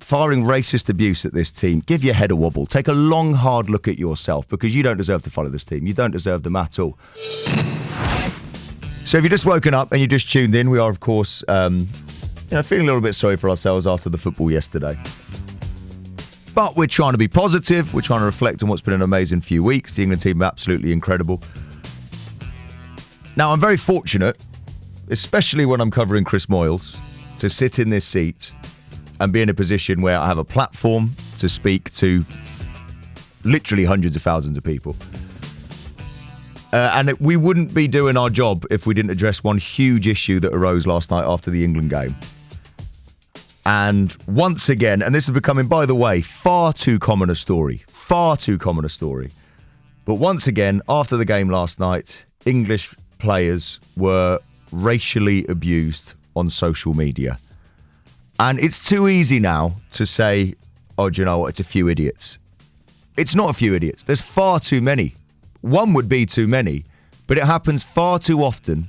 firing racist abuse at this team, give your head a wobble. Take a long, hard look at yourself, because you don't deserve to follow this team. You don't deserve them at all. So if you've just woken up and you just tuned in, we are, of course, feeling a little bit sorry for ourselves after the football yesterday. But we're trying to be positive. We're trying to reflect on what's been an amazing few weeks. The England team are absolutely incredible. Now, I'm very fortunate, especially when I'm covering Chris Moyles, to sit in this seat and be in a position where I have a platform to speak to literally hundreds of thousands of people. And we wouldn't be doing our job if we didn't address one huge issue that arose last night after the England game. And once again, and this is becoming, by the way, far too common a story. But once again, after the game last night, English players were racially abused on social media. And it's too easy now to say, oh, do you know what, it's a few idiots. It's not a few idiots. There's far too many. One would be too many, but it happens far too often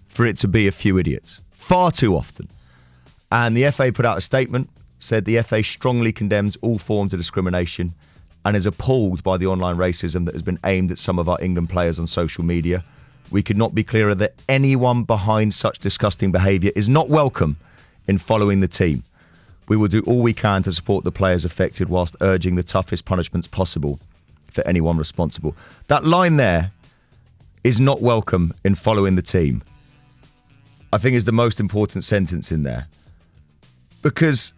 for it to be a few idiots. Far too often. And the FA put out a statement, said the FA strongly condemns all forms of discrimination and is appalled by the online racism that has been aimed at some of our England players on social media. We could not be clearer that anyone behind such disgusting behaviour is not welcome in following the team. We will do all we can to support the players affected whilst urging the toughest punishments possible for anyone responsible. That line there is not welcome in following the team, I think is the most important sentence in there. Because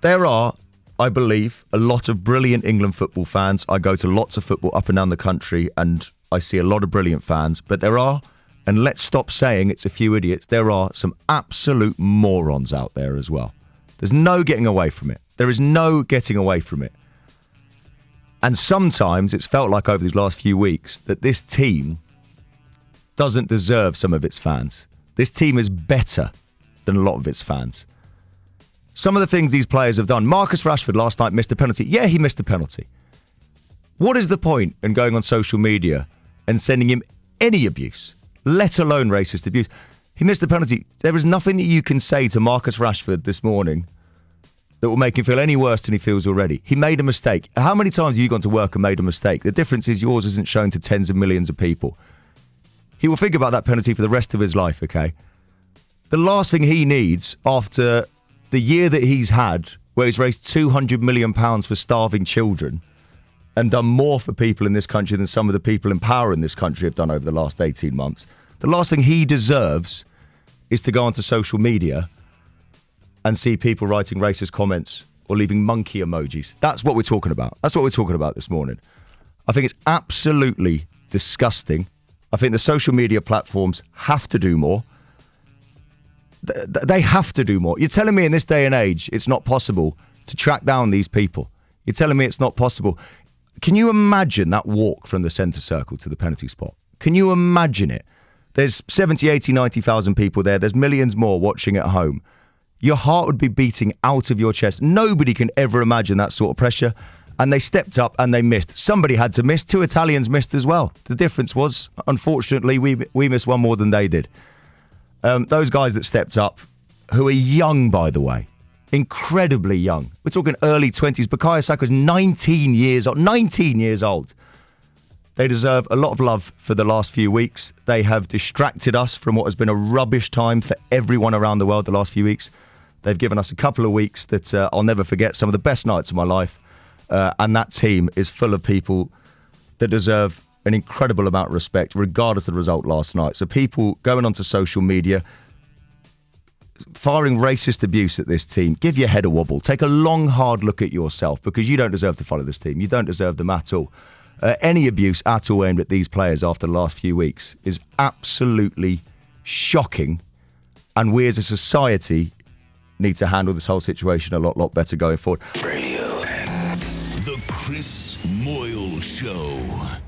there are, I believe, a lot of brilliant England football fans. I go to lots of football up and down the country and I see a lot of brilliant fans. But there are, and let's stop saying it's a few idiots, there are some absolute morons out there as well. There's no getting away from it. There is no getting away from it. And sometimes it's felt like over these last few weeks that this team doesn't deserve some of its fans. This team is better than a lot of its fans. Some of the things these players have done. Marcus Rashford last night missed a penalty. Yeah, he missed a penalty. What is the point in going on social media and sending him any abuse, let alone racist abuse? He missed a penalty. There is nothing that you can say to Marcus Rashford this morning that will make him feel any worse than he feels already. He made a mistake. How many times have you gone to work and made a mistake? The difference is yours isn't shown to tens of millions of people. He will think about that penalty for the rest of his life, okay? The last thing he needs after the year that he's had, where he's raised £200 million for starving children and done more for people in this country than some of the people in power in this country have done over the last 18 months. The last thing he deserves is to go onto social media and see people writing racist comments or leaving monkey emojis. That's what we're talking about. That's what we're talking about this morning. I think it's absolutely disgusting. I think the social media platforms have to do more. They have to do more. You're telling me in this day and age it's not possible to track down these people. You're telling me it's not possible. Can you imagine that walk from the centre circle to the penalty spot? Can you imagine it? There's 70, 80, 90,000 people there. There's millions more watching at home. Your heart would be beating out of your chest. Nobody can ever imagine that sort of pressure. And they stepped up and they missed. Somebody had to miss. 2 Italians missed as well. The difference was, unfortunately, we missed one more than they did. Those guys that stepped up, who are young, by the way, incredibly young. We're talking early 20s. Bukayo Saka's 19 years old. 19 years old. They deserve a lot of love for the last few weeks. They have distracted us from what has been a rubbish time for everyone around the world the last few weeks. They've given us a couple of weeks that I'll never forget, some of the best nights of my life. And that team is full of people that deserve an incredible amount of respect, regardless of the result last night. So people going onto social media, firing racist abuse at this team, give your head a wobble. Take a long, hard look at yourself, because you don't deserve to follow this team. You don't deserve them at all. Any abuse at all aimed at these players after the last few weeks is absolutely shocking. And we as a society need to handle this whole situation a lot better going forward. Radio. The Chris Moyles Show.